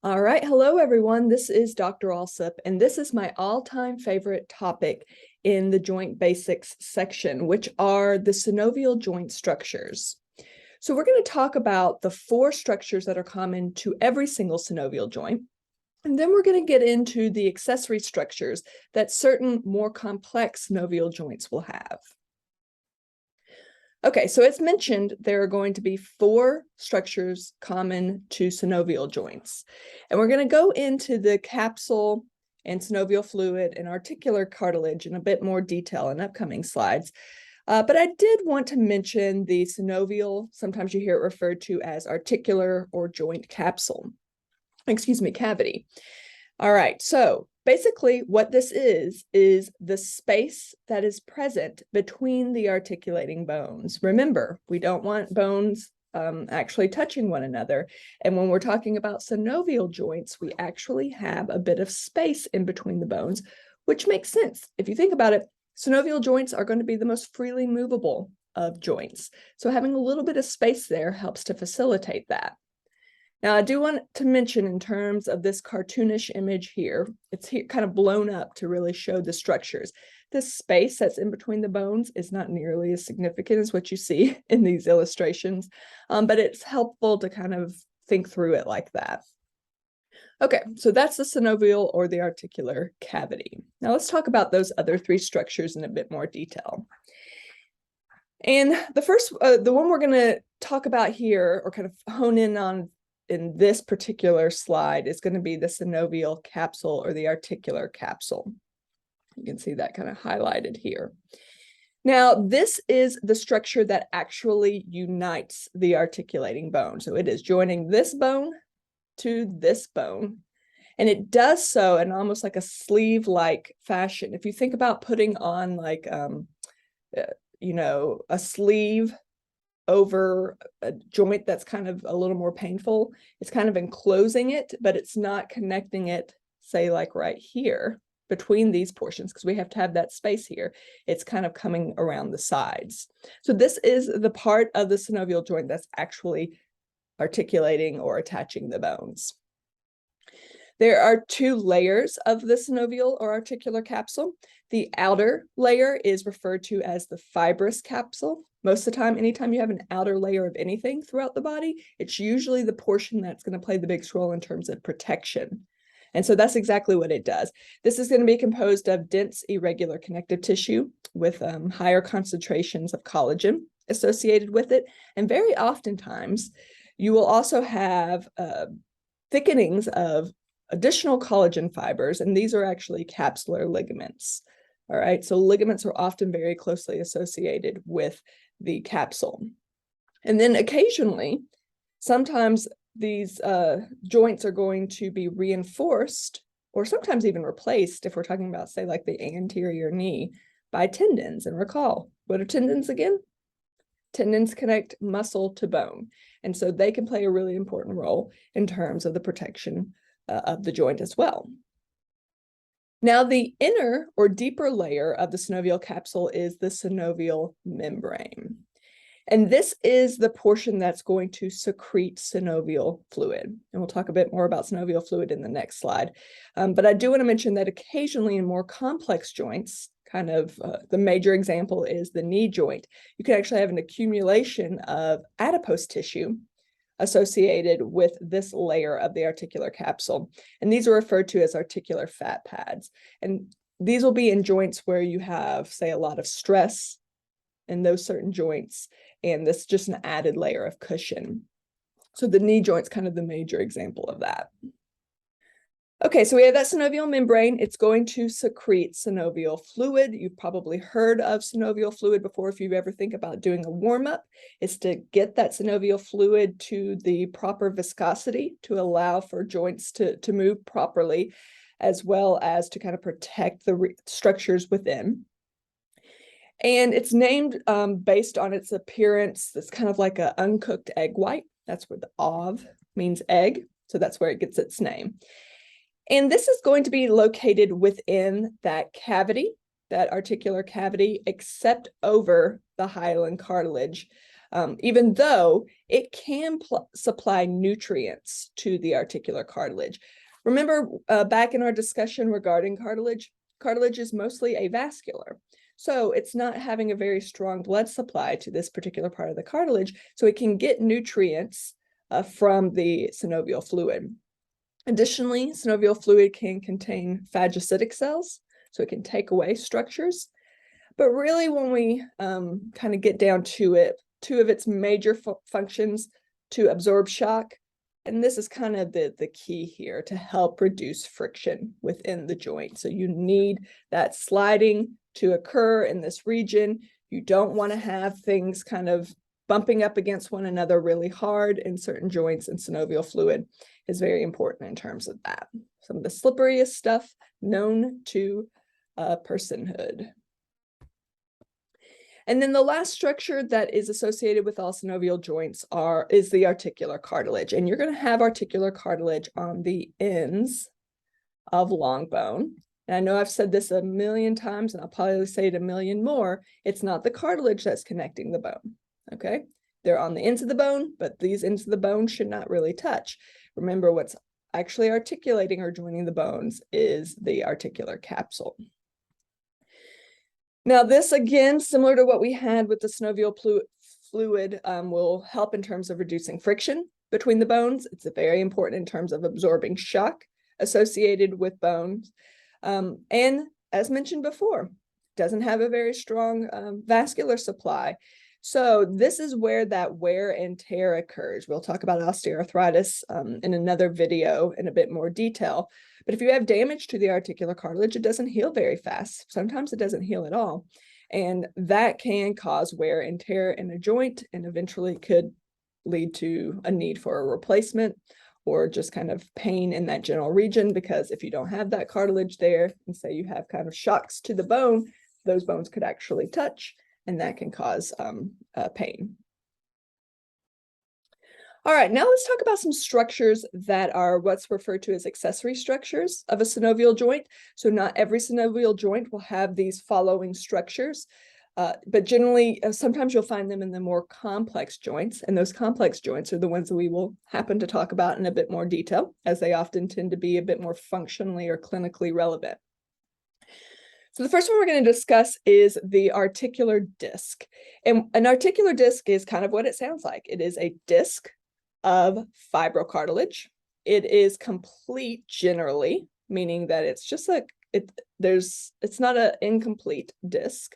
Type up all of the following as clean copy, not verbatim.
All right, hello everyone. This is Dr. Alsop, and this is my all-time favorite topic in the joint basics section, which are the synovial joint structures. So we're going to talk about the 4 structures that are common to every single synovial joint. And then we're going to get into the accessory structures that certain more complex synovial joints will have. Okay, so as mentioned, there are going to be 4 structures common to synovial joints. And we're going to go into the capsule and synovial fluid and articular cartilage in a bit more detail in upcoming slides. But I did want to mention the synovial, sometimes you hear it referred to as articular or joint capsule, cavity. All right, so basically what this is the space that is present between the articulating bones. Remember, we don't want bones actually touching one another. And when we're talking about synovial joints, we actually have a bit of space in between the bones, which makes sense. If you think about it, synovial joints are going to be the most freely movable of joints. So having a little bit of space there helps to facilitate that. Now, I do want to mention in terms of this cartoonish image here, it's here kind of blown up to really show the structures. This space that's in between the bones is not nearly as significant as what you see in these illustrations, but it's helpful to kind of think through it like that. Okay, so that's the synovial or the articular cavity. Now let's talk about those other 3 structures in a bit more detail. And the first, the one we're going to talk about here or kind of hone in on in this particular slide is going to be the synovial capsule or the articular capsule. You can see that kind of highlighted here. Now, this is the structure that actually unites the articulating bone. So it is joining this bone to this bone, and it does so in almost like a sleeve-like fashion. If you think about putting on like, a sleeve over a joint that's kind of a little more painful, it's kind of enclosing it, but it's not connecting it, say like right here between these portions, because we have to have that space here. It's kind of coming around the sides. So this is the part of the synovial joint that's actually articulating or attaching the bones. There are 2 layers of the synovial or articular capsule. The outer layer is referred to as the fibrous capsule. Most of the time, anytime you have an outer layer of anything throughout the body, it's usually the portion that's going to play the biggest role in terms of protection. And so that's exactly what it does. This is going to be composed of dense, irregular connective tissue with higher concentrations of collagen associated with it. And very oftentimes, you will also have thickenings of additional collagen fibers, and these are actually capsular ligaments. All right, so ligaments are often very closely associated with the capsule. And then occasionally, sometimes these joints are going to be reinforced or sometimes even replaced if we're talking about, say, like the anterior knee by tendons. And recall, what are tendons again? Tendons connect muscle to bone. And so they can play a really important role in terms of the protection of the joint as well. Now, the inner or deeper layer of the synovial capsule is the synovial membrane. And this is the portion that's going to secrete synovial fluid. And we'll talk a bit more about synovial fluid in the next slide. But I do want to mention that occasionally in more complex joints, kind of the major example is the knee joint, you can actually have an accumulation of adipose tissue associated with this layer of the articular capsule. And these are referred to as articular fat pads. And these will be in joints where you have, say, a lot of stress in those certain joints, and this is just an added layer of cushion. So the knee joint's kind of the major example of that. Okay, so we have that synovial membrane. It's going to secrete synovial fluid. You've probably heard of synovial fluid before. If you ever think about doing a warm-up, it's to get that synovial fluid to the proper viscosity to allow for joints to move properly, as well as to kind of protect the structures within. And it's named based on its appearance. It's kind of like an uncooked egg white. That's where the ov means egg. So that's where it gets its name. And this is going to be located within that cavity, that articular cavity, except over the hyaline cartilage. even though it can supply nutrients to the articular cartilage. Remember back in our discussion regarding cartilage, cartilage is mostly avascular. So it's not having a very strong blood supply to this particular part of the cartilage, so it can get nutrients from the synovial fluid. Additionally, synovial fluid can contain phagocytic cells, so it can take away structures. But really, when we kind of get down to it, two of its major functions to absorb shock, and this is kind of the key here to help reduce friction within the joint. So you need that sliding to occur in this region. You don't want to have things kind of bumping up against one another really hard in certain joints, and synovial fluid is very important in terms of that. Some of the slipperiest stuff known to personhood. And then the last structure that is associated with all synovial joints is the articular cartilage. And you're going to have articular cartilage on the ends of long bone. And I know I've said this a million times, and I'll probably say it a million more. It's not the cartilage that's connecting the bone, okay? They're on the ends of the bone, but these ends of the bone should not really touch. Remember, what's actually articulating or joining the bones is the articular capsule. Now, this, again, similar to what we had with the synovial fluid, will help in terms of reducing friction between the bones. It's very important in terms of absorbing shock associated with bones. And as mentioned before, doesn't have a very strong vascular supply. So this is where that wear and tear occurs. We'll talk about osteoarthritis in another video in a bit more detail. But if you have damage to the articular cartilage, it doesn't heal very fast. Sometimes it doesn't heal at all. And that can cause wear and tear in a joint, and eventually could lead to a need for a replacement or just kind of pain in that general region, because if you don't have that cartilage there, and say you have kind of shocks to the bone, those bones could actually touch, and that can cause pain. All right, now let's talk about some structures that are what's referred to as accessory structures of a synovial joint. So not every synovial joint will have these following structures, but generally, sometimes you'll find them in the more complex joints, and those complex joints are the ones that we will happen to talk about in a bit more detail, as they often tend to be a bit more functionally or clinically relevant. So the first one we're going to discuss is the articular disc. And an articular disc is kind of what it sounds like. It is a disc of fibrocartilage. It is complete generally, meaning that it's just like it's not an incomplete disc.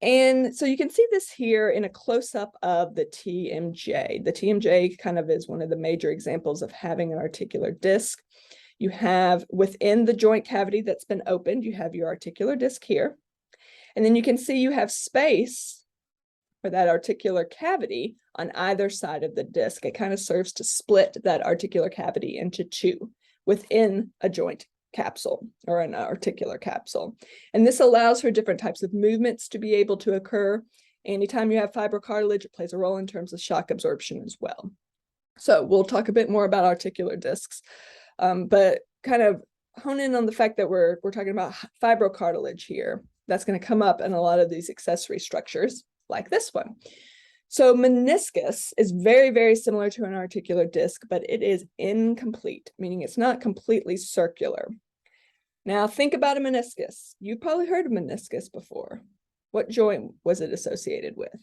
And so you can see this here in a close-up of the TMJ. The TMJ kind of is one of the major examples of having an articular disc. You have within the joint cavity that's been opened, you have your articular disc here. And then you can see you have space for that articular cavity on either side of the disc. It kind of serves to split that articular cavity into two within a joint capsule or an articular capsule. And this allows for different types of movements to be able to occur. Anytime you have fibrocartilage, it plays a role in terms of shock absorption as well. So we'll talk a bit more about articular discs, but kind of hone in on the fact that we're talking about fibrocartilage here. That's going to come up in a lot of these accessory structures like this one. So meniscus is very, very similar to an articular disc, but it is incomplete, meaning it's not completely circular. Now think about a meniscus. You've probably heard of meniscus before. What joint was it associated with?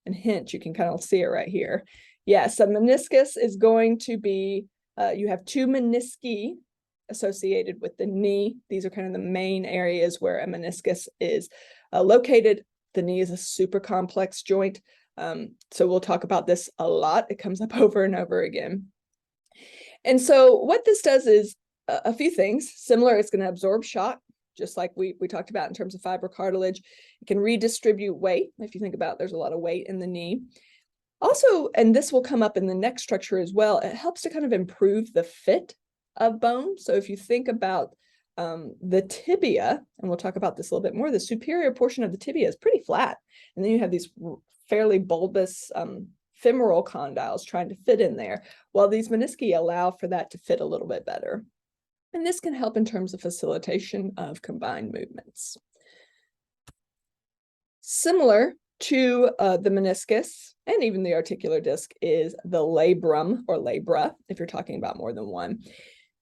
And hint, you can kind of see it right here. Yeah, so meniscus is going to be, you have two menisci associated with the knee. These are kind of the main areas where a meniscus is located. The knee is a super complex joint, so we'll talk about this a lot. It comes up over and over again. And so what this does is a few things. Similar, it's going to absorb shock, just like we talked about in terms of fibrocartilage. It can redistribute weight. If you think about, there's a lot of weight in the knee. Also, and this will come up in the next structure as well, it helps to kind of improve the fit of bone. So if you think about the tibia, and we'll talk about this a little bit more, the superior portion of the tibia is pretty flat. And then you have these fairly bulbous femoral condyles trying to fit in there, while these menisci allow for that to fit a little bit better. And this can help in terms of facilitation of combined movements. Similar to the meniscus and even the articular disc is the labrum or labra, if you're talking about more than one.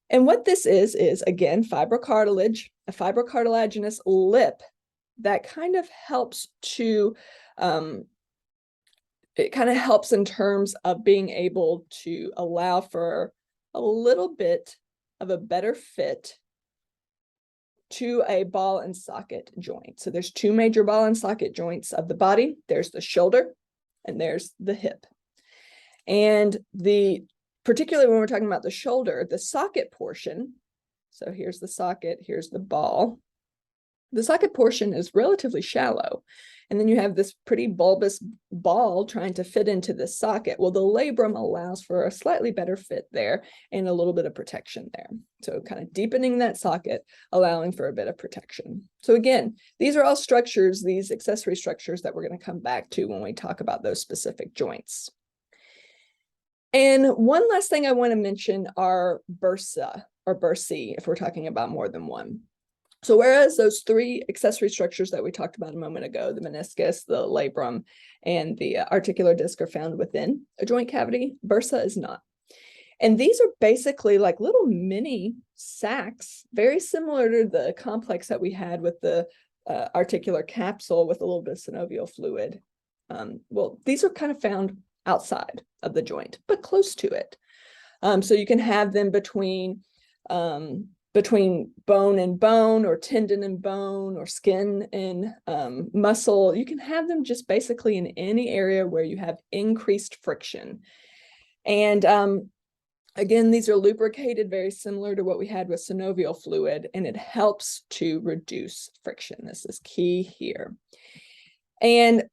And what this is again, fibrocartilage, a fibrocartilaginous lip that kind of helps to, it kind of helps in terms of being able to allow for a little bit of a better fit to a ball and socket joint. So there's two major ball and socket joints of the body. There's the shoulder and there's the hip. And particularly when we're talking about the shoulder, the socket portion, so here's the socket, here's the ball. The socket portion is relatively shallow. And then you have this pretty bulbous ball trying to fit into the socket. Well, the labrum allows for a slightly better fit there and a little bit of protection there. So kind of deepening that socket, allowing for a bit of protection. So again, these are all structures, these accessory structures that we're going to come back to when we talk about those specific joints. And one last thing I want to mention are bursa or bursae, if we're talking about more than one. So whereas those three accessory structures that we talked about a moment ago, the meniscus, the labrum, and the articular disc are found within a joint cavity, bursa is not. And these are basically like little mini sacs, very similar to the complex that we had with the articular capsule with a little bit of synovial fluid. Well, these are kind of found outside of the joint, but close to it. So you can have them between bone and bone, or tendon and bone, or skin and muscle. You can have them just basically in any area where you have increased friction. And again, these are lubricated, very similar to what we had with synovial fluid, and it helps to reduce friction. This is key here. And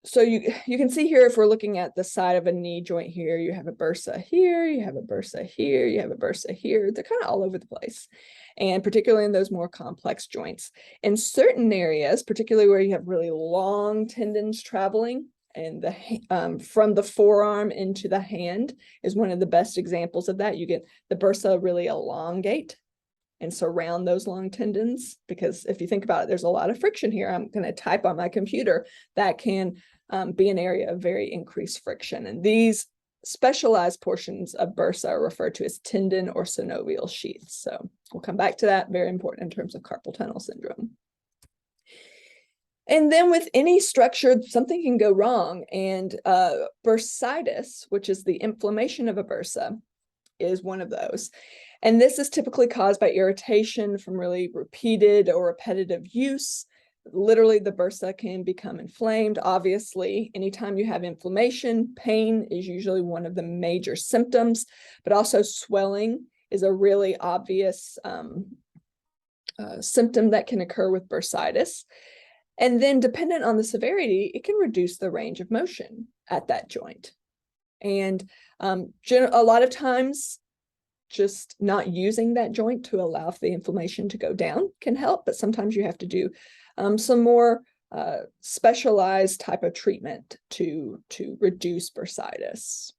so you can see here, if we're looking at the side of a knee joint here, you have a bursa here, you have a bursa here, you have a bursa here. They're kind of all over the place, and particularly in those more complex joints. In certain areas, particularly where you have really long tendons traveling, and from the forearm into the hand is one of the best examples of that. You get the bursa really elongate and surround those long tendons, because if you think about it, there's a lot of friction here. I'm going to type on my computer. That can be an area of very increased friction. And these specialized portions of bursa are referred to as tendon or synovial sheaths. So we'll come back to that. Very important in terms of carpal tunnel syndrome. And then with any structure, something can go wrong. And bursitis, which is the inflammation of a bursa, is one of those. And this is typically caused by irritation from really repeated or repetitive use. Literally, the bursa can become inflamed. Obviously, anytime you have inflammation, pain is usually one of the major symptoms, but also swelling is a really obvious symptom that can occur with bursitis. And then dependent on the severity, it can reduce the range of motion at that joint. And a lot of times, just not using that joint to allow for the inflammation to go down can help, but sometimes you have to do some more specialized type of treatment to reduce bursitis.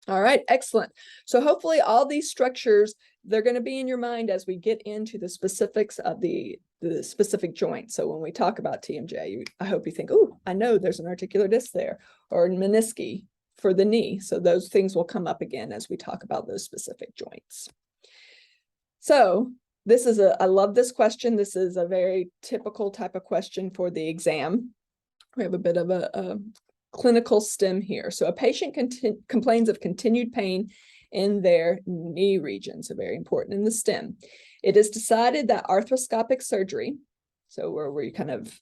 All right, excellent. So hopefully all these structures, they're going to be in your mind as we get into the specifics of the specific joint. So when we talk about TMJ, I hope you think, oh, I know there's an articular disc there, or menisci for the knee. So those things will come up again as we talk about those specific joints. So this is I love this question. This is a very typical type of question for the exam. We have a bit of a clinical stem here. So a patient complains of continued pain in their knee region. So very important in the stem. It is decided that arthroscopic surgery, so where we kind of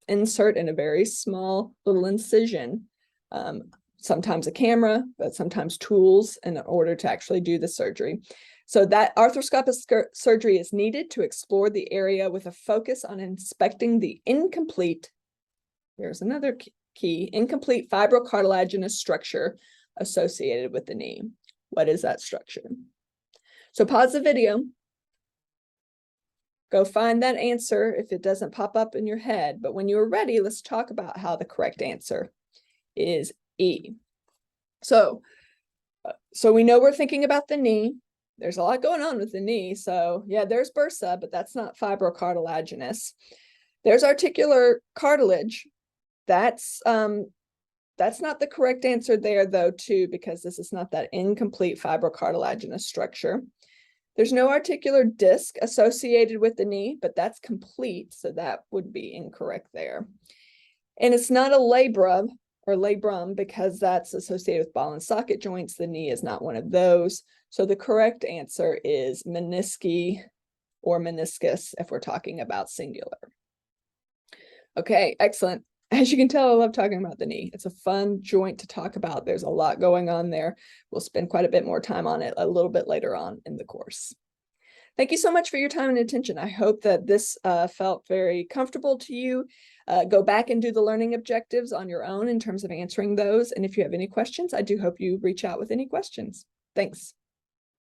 insert in a very small little incision, sometimes a camera, but sometimes tools in order to actually do the surgery. So that arthroscopic surgery is needed to explore the area with a focus on inspecting the incomplete, there's another key, incomplete fibrocartilaginous structure associated with the knee. What is that structure? So pause the video. Go find that answer if it doesn't pop up in your head. But when you're ready, let's talk about how the correct answer is E. So we know we're thinking about the knee. There's a lot going on with the knee. So yeah, there's bursa, but that's not fibrocartilaginous. There's articular cartilage. That's not the correct answer there, though, too, because this is not that incomplete fibrocartilaginous structure. There's no articular disc associated with the knee, but that's complete, so that would be incorrect there. And it's not a labrum or labrum because that's associated with ball and socket joints. The knee is not one of those. So the correct answer is menisci or meniscus if we're talking about singular. Okay, excellent. As you can tell, I love talking about the knee. It's a fun joint to talk about. There's a lot going on there. We'll spend quite a bit more time on it a little bit later on in the course. Thank you so much for your time and attention. I hope that this felt very comfortable to you. Go back and do the learning objectives on your own in terms of answering those. And if you have any questions, I do hope you reach out with any questions. Thanks.